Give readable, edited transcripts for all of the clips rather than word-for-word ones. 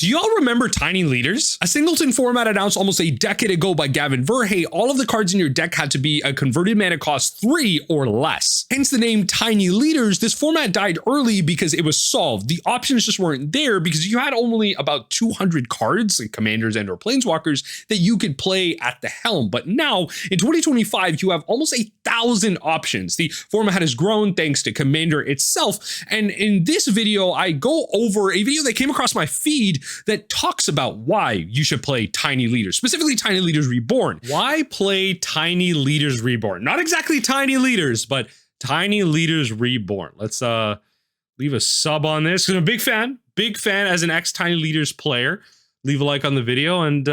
Do y'all remember Tiny Leaders? A singleton format announced almost a decade ago by Gavin Verhey. All of the cards in your deck had to be a converted mana cost 3 or less. Hence the name Tiny Leaders. This format died early because it was solved. The options just weren't there because you had only about 200 cards, like commanders and or planeswalkers, that you could play at the helm. But now in 2025, you have almost 1,000 options. The format has grown thanks to Commander itself. And in this video, I go over a video that came across my feed that talks about why you should play Tiny Leaders, specifically Tiny Leaders Reborn. Why play Tiny Leaders Reborn? Not exactly Tiny Leaders, but Tiny Leaders Reborn. Let's leave a sub on this. I'm a big fan as an ex-Tiny Leaders player. Leave a like on the video and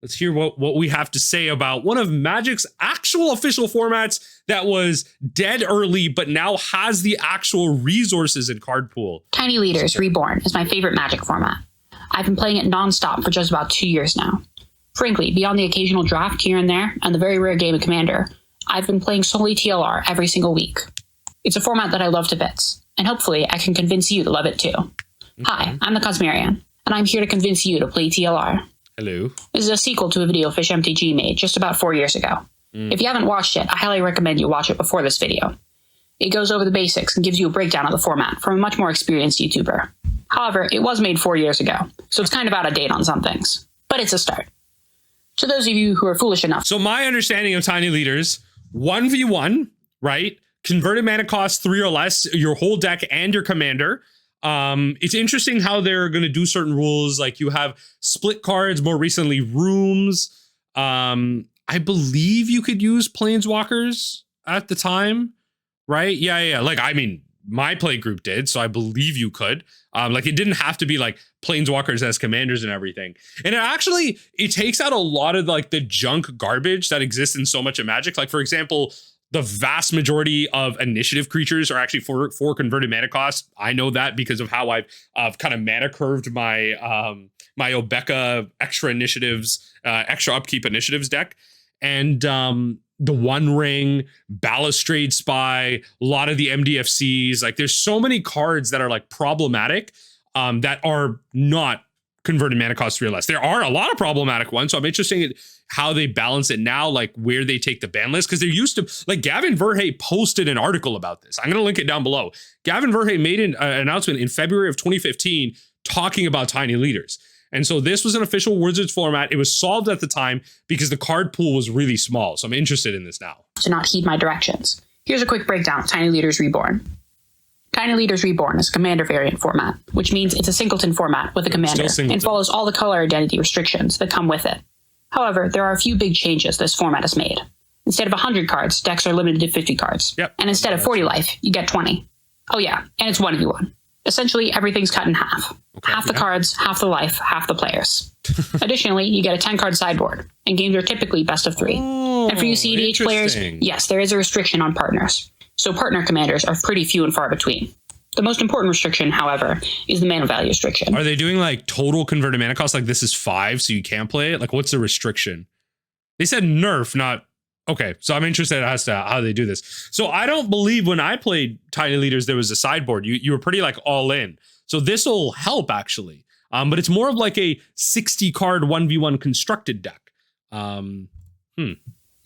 let's hear what we have to say about one of Magic's actual official formats that was dead early, but now has the actual resources and card pool. Tiny Leaders Reborn is my favorite Magic format. I've been playing it non-stop for just about 2 years now. Frankly, beyond the occasional draft here and there, and the very rare game of Commander, I've been playing solely TLR every single week. It's a format that I love to bits, and hopefully I can convince you to love it too. Okay. Hi, I'm the Cosmerian, and I'm here to convince you to play TLR. Hello. This is a sequel to a video Fish MTG made just about 4 years ago. If you haven't watched it, I highly recommend you watch it before this video. It goes over the basics and gives you a breakdown of the format from a much more experienced YouTuber. However, it was made 4 years ago, so it's kind of out of date on some things. But it's a start. To those of you who are foolish enough. So my understanding of Tiny Leaders, 1v1, right? Converted mana cost 3 or less, your whole deck and your commander. It's interesting how they're going to do certain rules. Like you have split cards, more recently rooms. I believe you could use planeswalkers at the time, right? Yeah. Like, I mean, my play group did, so I believe you could. Like it didn't have to be like planeswalkers as commanders and everything. And it takes out a lot of like the junk garbage that exists in so much of Magic. Like for example, the vast majority of initiative creatures are actually for converted mana cost. I know that because of how I've kind of mana curved my my Obeka extra initiatives, extra upkeep initiatives deck. And the One Ring, Balustrade Spy, a lot of the MDFCs, like there's so many cards that are like problematic that are not converted mana cost 3 or less. There are a lot of problematic ones. So I'm interested in how they balance it now, like where they take the ban list. Because they're used to, like Gavin Verhey posted an article about this. I'm going to link it down below. Gavin Verhey made an announcement in February of 2015 talking about Tiny Leaders. And so this was an official Wizards format. It was solved at the time because the card pool was really small. So I'm interested in this now. To not heed my directions. Here's a quick breakdown of Tiny Leaders Reborn. Tiny Leaders Reborn is a commander variant format, which means it's a singleton format with a commander and follows all the color identity restrictions that come with it. However, there are a few big changes this format has made. Instead of 100 cards, decks are limited to 50 cards. Yep. And instead of 40 life, you get 20. Oh yeah, and it's 1v1. Essentially, everything's cut in half. Okay, half the cards, half the life, half the players. Additionally, you get a 10-card sideboard, and games are typically best of 3. And for you CEDH players, yes, there is a restriction on partners. So partner commanders are pretty few and far between. The most important restriction, however, is the mana value restriction. Are they doing like total converted mana cost? Like this is 5, so you can't play it? Like what's the restriction? They said nerf, not... Okay, so I'm interested as to how they do this. So I don't believe when I played Tiny Leaders, there was a sideboard. You were pretty like all in. So this will help actually. But it's more of like a 60 card 1v1 constructed deck.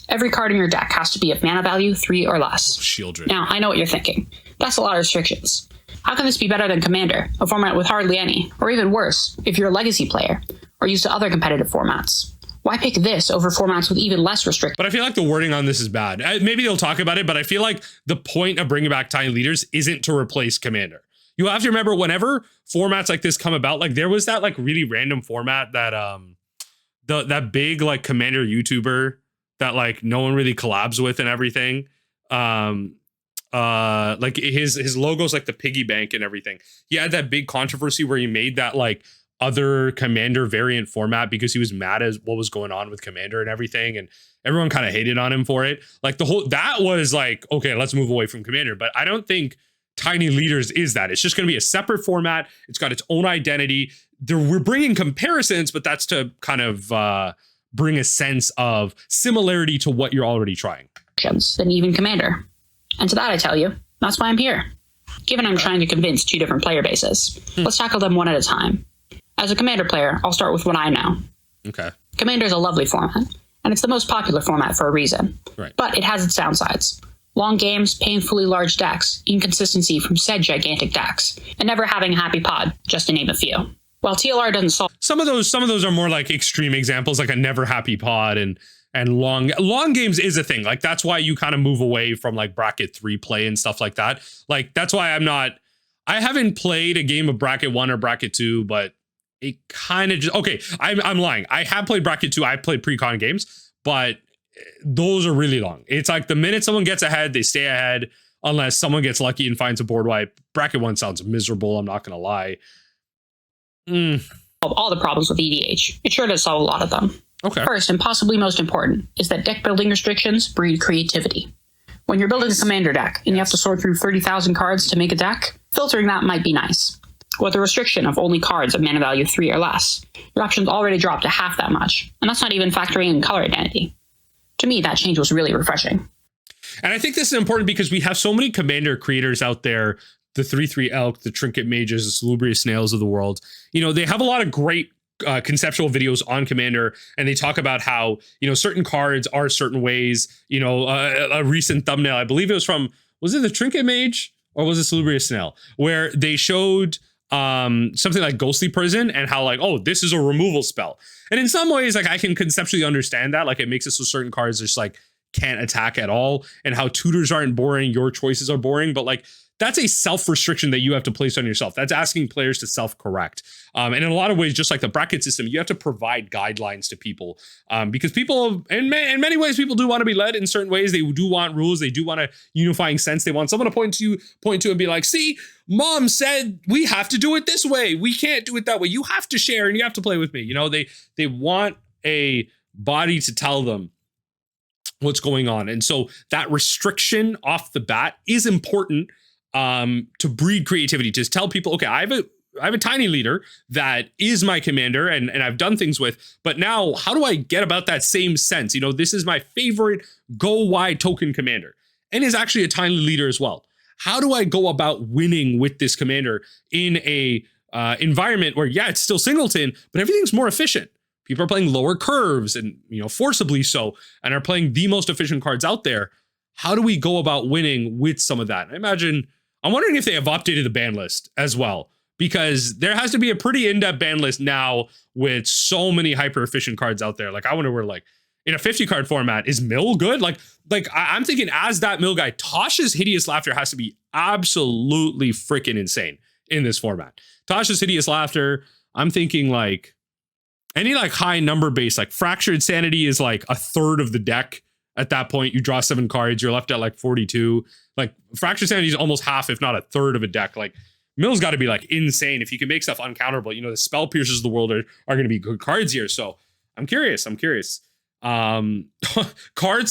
Every card in your deck has to be of mana value 3 or less. Shieldred. Now, I know what you're thinking. That's a lot of restrictions. How can this be better than Commander, a format with hardly any? Or even worse, if you're a legacy player, or used to other competitive formats? Why pick this over formats with even less restrictions? But I feel like the wording on this is bad. Maybe they'll talk about it, but I feel like the point of bringing back Tiny Leaders isn't to replace Commander. You have to remember whenever formats like this come about, like there was that like really random format that that big like Commander YouTuber that like no one really collabs with and everything. Like his logo's like the piggy bank and everything. He had that big controversy where he made that like other Commander variant format because he was mad at what was going on with Commander and everything, and everyone kind of hated on him for it. Like that was like, okay, let's move away from Commander. But I don't think Tiny Leaders is that. It's just going to be a separate format. It's got its own identity. We're bringing comparisons, but that's to kind of bring a sense of similarity to what you're already trying. Than even Commander. And to that I tell you, that's why I'm here. Given I'm trying to convince 2 different player bases, let's tackle them one at a time. As a Commander player, I'll start with what I know. Okay. Commander is a lovely format, and it's the most popular format for a reason. Right. But it has its downsides. Long games, painfully large decks, inconsistency from said gigantic decks, and never having a happy pod, just to name a few. While TLR doesn't solve some of those are more like extreme examples, like a never happy pod and long games is a thing. Like that's why you kind of move away from like bracket 3 play and stuff like that. Like that's why I haven't played a game of bracket 1 or bracket 2, but it kind of just okay. I'm lying. I have played bracket 2. I've played pre-con games, but those are really long. It's like the minute someone gets ahead, they stay ahead unless someone gets lucky and finds a board wipe. Bracket 1 sounds miserable. I'm not gonna lie. all the problems with EDH. It sure does solve a lot of them. Okay. First, and possibly most important, is that deck building restrictions breed creativity. When you're building a commander deck and you have to sort through 30,000 cards to make a deck, filtering that might be nice. With a restriction of only cards of mana value 3 or less, your options already drop to half that much, and that's not even factoring in color identity. To me, that change was really refreshing. And I think this is important because we have so many commander creators out there, the 3/3 Elk, the Trinket Mages, the Salubrious Snails of the world. You know, they have a lot of great conceptual videos on Commander, and they talk about how, you know, certain cards are certain ways. You know, a recent thumbnail, I believe it was it the Trinket Mage or was it Salubrious Snail, where they showed something like Ghostly Prison and how like, oh, this is a removal spell. And in some ways, like I can conceptually understand that. Like it makes it so certain cards just like can't attack at all, and how tutors aren't boring, your choices are boring, but like that's a self-restriction that you have to place on yourself. That's asking players to self-correct. And in a lot of ways, just like the bracket system, you have to provide guidelines to people because people, in many ways, people do want to be led in certain ways. They do want rules. They do want a unifying sense. They want someone to point to and be like, see, mom said we have to do it this way. We can't do it that way. You have to share and you have to play with me. You know, they want a body to tell them what's going on. And so that restriction off the bat is important to breed creativity, to tell people, okay, I have a tiny leader that is my commander and I've done things with, but now how do I get about that same sense? You know, this is my favorite go wide token commander and is actually a tiny leader as well. How do I go about winning with this commander in a environment where, yeah, it's still singleton, but everything's more efficient. People are playing lower curves and, you know, forcibly so, and are playing the most efficient cards out there. How do we go about winning with some of that? I'm wondering if they have updated the ban list as well, because there has to be a pretty in-depth ban list now with so many hyper efficient cards out there. Like I wonder where, like in a 50 card format, is Mill good? Like I'm thinking as that Mill guy, Tosh's Hideous Laughter has to be absolutely freaking insane in this format. Tosh's Hideous Laughter, I'm thinking like any like high number base, like Fractured Sanity is like a third of the deck. At that point, you draw 7 cards, you're left at like 42. Like Fractured Sanity is almost half, if not a third of a deck. Like Mill's got to be like insane if you can make stuff uncounterable. You know, the Spell Piercers of the world are going to be good cards here. So I'm curious. Cards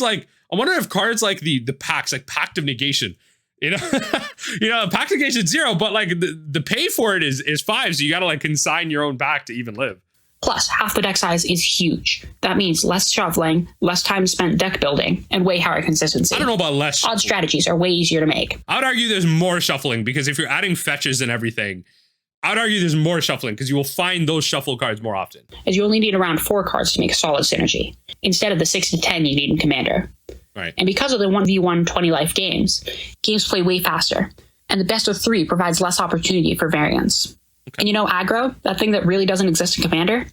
like, I wonder if cards like the packs, like Pact of Negation, you know, Pact of Negation 0, but like the pay for it is 5. So you got to like consign your own pack to even live. Plus, half the deck size is huge. That means less shuffling, less time spent deck building, and way higher consistency. I don't know about less shuffling. Odd strategies are way easier to make. I would argue there's more shuffling, because if you're adding fetches and everything, I would argue there's more shuffling because you will find those shuffle cards more often. As you only need around 4 cards to make a solid synergy, instead of the 6 to 10 you need in Commander. Right. And because of the 1v1 20 life games play way faster, and the best of 3 provides less opportunity for variance. Okay. And you know aggro, that thing that really doesn't exist in Commander?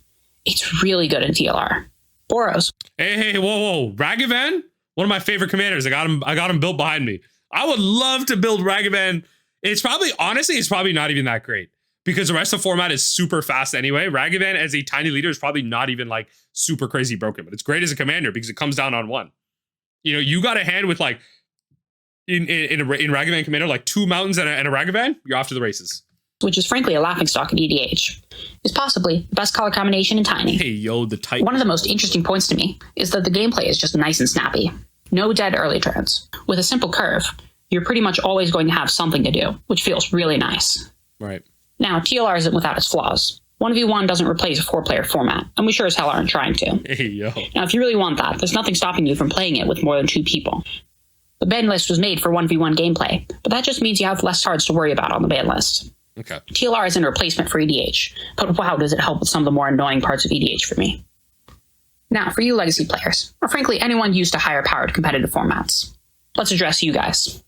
It's really good in TLR. Boros. Hey, whoa. Ragavan? One of my favorite commanders. I got him built behind me. I would love to build Ragavan. It's probably not even that great, because the rest of the format is super fast anyway. Ragavan as a tiny leader is probably not even like super crazy broken, but it's great as a commander because it comes down on 1. You know, you got a hand with like in Ragavan Commander, like 2 mountains and a Ragavan, you're off to the races. Which is frankly a laughingstock in EDH, is possibly the best color combination in Tiny. Hey, yo, the Titan. One of the most interesting points to me is that the gameplay is just nice and snappy. No dead early turns. With a simple curve, you're pretty much always going to have something to do, which feels really nice. Right. Now, TLR isn't without its flaws. 1v1 doesn't replace a 4-player format, and we sure as hell aren't trying to. Hey, yo. Now, if you really want that, there's nothing stopping you from playing it with more than 2 people. The ban list was made for 1v1 gameplay, but that just means you have less cards to worry about on the ban list. Okay. TLR isn't a replacement for EDH, but wow, does it help with some of the more annoying parts of EDH for me. Now, for you legacy players, or frankly anyone used to higher powered competitive formats, let's address you guys.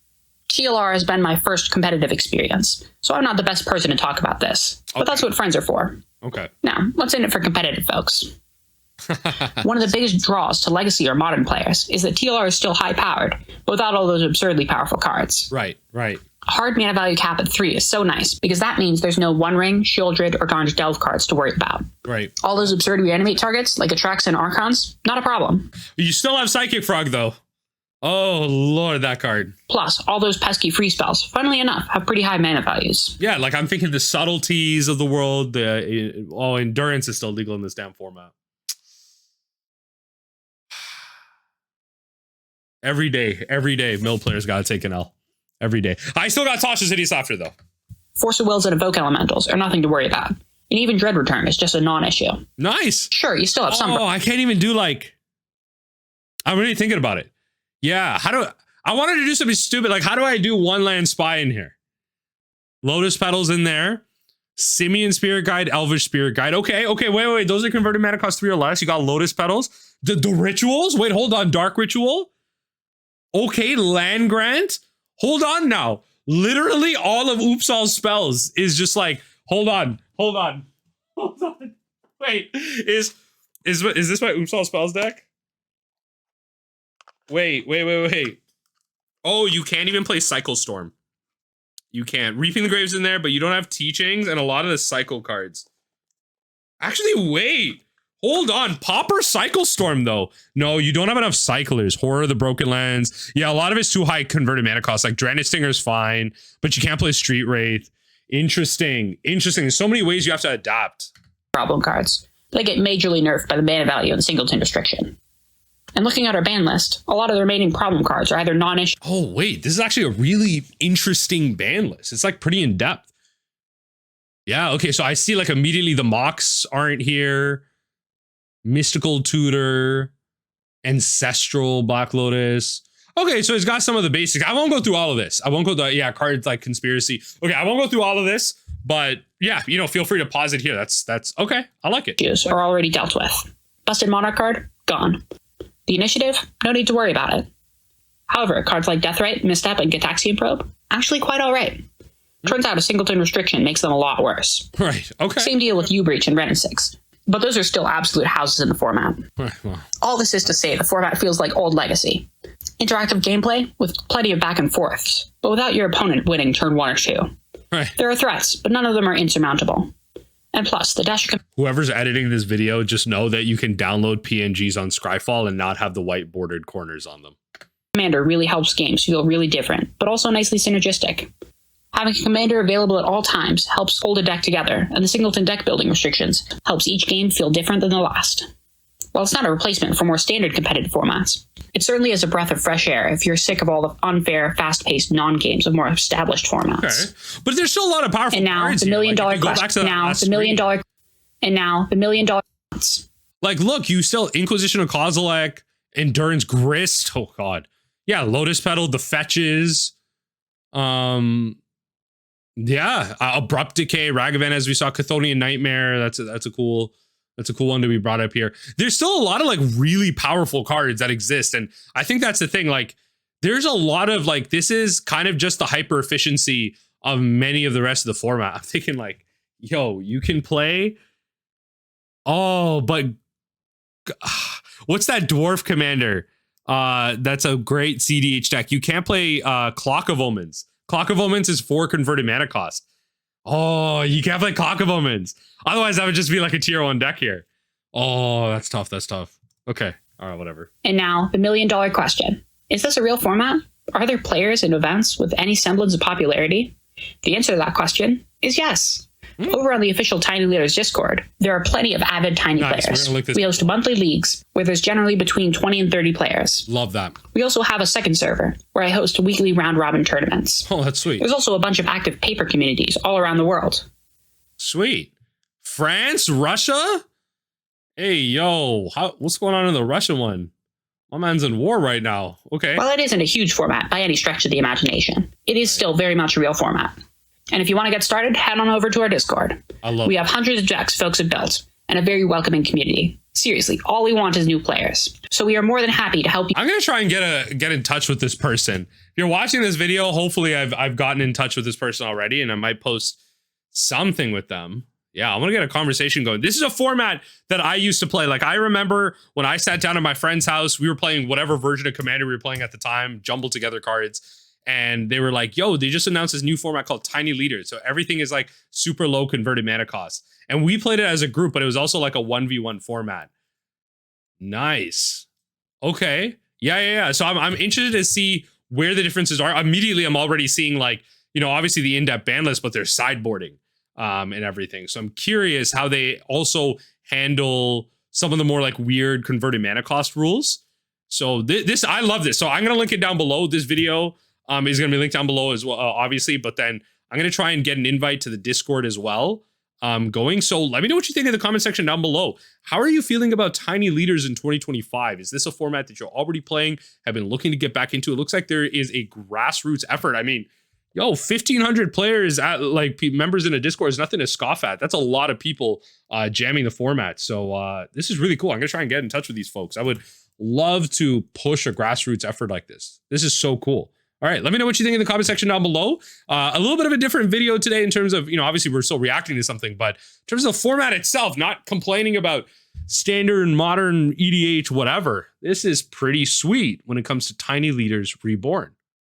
TLR has been my first competitive experience, so I'm not the best person to talk about this, but that's what friends are for. Okay. Now, what's in it for competitive folks? One of the biggest draws to legacy or modern players is that TLR is still high powered, but without all those absurdly powerful cards. Right. Hard mana value cap at 3 is so nice because that means there's no One Ring, Shieldred, or Garnish Delve cards to worry about. Right. All those absurd reanimate targets like Atrax and Archons, not a problem. You still have Psychic Frog though. Oh lord, that card. Plus, all those pesky free spells, funnily enough, have pretty high mana values. Yeah, like I'm thinking the subtleties of the world. Endurance is still legal in this damn format. Every day, mill players gotta take an L. Every day. I still got Tasha's Hideous Laughter though. Force of Wills and Evoke Elementals are nothing to worry about. And even Dread Return is just a non-issue. Nice. Sure, you still have some. Oh, I can't even do like. I'm really thinking about it. Yeah, I wanted to do something stupid. Like, how do I do one land spy in here? Lotus Petals in there. Simian Spirit Guide, Elvish Spirit Guide. Okay, wait. Those are converted mana cost 3 or less. You got Lotus Petals. The rituals? Wait, hold on. Dark Ritual. Okay, Land Grant. Hold on now. Literally all of Oopsal's spells is just like, hold on. Wait, is this my Oopsal spells deck? Wait. Oh, you can't even play Cycle Storm. You can't. Reaping the Grave's in there, but you don't have Teachings and a lot of the Cycle cards. Actually, wait. Hold on. Pauper Cycle Storm, though. No, you don't have enough Cyclers. Horror of the Broken Lands. Yeah, a lot of it's too high converted mana cost. Like, Draenei Stinger's fine, but you can't play Street Wraith. Interesting. There's so many ways you have to adapt. Problem cards. They get majorly nerfed by the mana value and singleton restriction. And looking at our ban list, a lot of the remaining problem cards are either non-issue. Oh, wait. This is actually a really interesting ban list. It's like pretty in-depth. Yeah, okay. So I see like immediately the Mox aren't here. Mystical Tutor, Ancestral Black Lotus. Okay, so it's got some of the basics. I won't go through all of this. I won't go through, cards like Conspiracy. Okay, I won't go through all of this, but yeah, feel free to pause it here. That's okay. I like it. Issues are already dealt with. Busted Monarch card, gone. The Initiative, no need to worry about it. However, cards like Deathrite, Misstep, and Gataxian Probe, actually quite alright. Turns out a singleton restriction makes them a lot worse. Right, okay. Same deal with U-Breach and Ren and 6. But those are still absolute houses in the format. Well. All this is to say the format feels like old Legacy. Interactive gameplay with plenty of back and forths, but without your opponent winning turn 1 or 2. Right. There are threats, but none of them are insurmountable. And plus, the Dasher... Whoever's editing this video, just know that you can download PNGs on Scryfall and not have the white bordered corners on them. Commander really helps games feel really different, but also nicely synergistic. Having a commander available at all times helps hold a deck together, and the singleton deck building restrictions helps each game feel different than the last. While it's not a replacement for more standard competitive formats, it certainly is a breath of fresh air if you're sick of all the unfair, fast-paced non-games of more established formats. Okay. But there's still a lot of powerful and now cards the million here. dollar question. Now the million dollar. And now the $1 million. Like, look, you still Inquisition of Kozilek, Endurance Grist. Oh God, yeah, Lotus Petal, the fetches. Yeah, Abrupt Decay, Ragavan, as we saw, Chthonian Nightmare. That's a cool one to be brought up here. There's still a lot of like really powerful cards that exist, and I think that's the thing. Like, there's a lot of like, this is kind of just the hyper efficiency of many of the rest of the format. I'm thinking like, yo, you can play. Oh, but what's that dwarf commander? That's a great CDH deck. You can't play Clock of Omens. Clock of Omens is 4 converted mana cost. Oh, you can't play Clock of Omens. Otherwise, that would just be like a tier 1 deck here. Oh, that's tough. Okay. All right, whatever. And now, the $1 million question. Is this a real format? Are there players and events with any semblance of popularity? The answer to that question is yes. Over on the official Tiny Leaders Discord, there are plenty of avid Tiny players. We host monthly leagues where there's generally between 20 and 30 players. Love that. We also have a second server where I host weekly round-robin tournaments. Oh, that's sweet. There's also a bunch of active paper communities all around the world. Sweet. France? Russia? Hey, yo, what's going on in the Russian one? My man's in war right now. Okay. While it isn't a huge format by any stretch of the imagination, it is still very much a real format. And if you want to get started, head on over to our Discord. We have hundreds of decks folks have built and a very welcoming community. Seriously, all we want is new players. So we are more than happy to help you. I'm going to try and get in touch with this person. If you're watching this video, hopefully I've gotten in touch with this person already, and I might post something with them. Yeah, I want to get a conversation going. This is a format that I used to play. Like, I remember when I sat down at my friend's house, we were playing whatever version of Commander we were playing at the time, jumbled together cards. And they were like, yo, they just announced this new format called Tiny Leaders. So everything is like super low converted mana cost. And we played it as a group, but it was also like a 1v1 format. Nice. Okay. Yeah. So I'm interested to see where the differences are. Immediately, I'm already seeing, like, you know, obviously the in-depth ban list, but there's sideboarding and everything. So I'm curious how they also handle some of the more like weird converted mana cost rules. So this I love this. So I'm going to link it down below. This video is going to be linked down below as well, obviously. But then I'm going to try and get an invite to the Discord as well going. So let me know what you think in the comment section down below. How are you feeling about Tiny Leaders in 2025? Is this a format that you're already playing, have been looking to get back into? It looks like there is a grassroots effort. I mean, yo, 1,500 players at like members in a Discord is nothing to scoff at. That's a lot of people jamming the format. So this is really cool. I'm going to try and get in touch with these folks. I would love to push a grassroots effort like this. This is so cool. All right, let me know what you think in the comment section down below. A little bit of a different video today in terms of, you know, obviously we're still reacting to something, but in terms of the format itself, not complaining about standard, modern, EDH, whatever. This is pretty sweet when it comes to Tiny Leaders Reborn.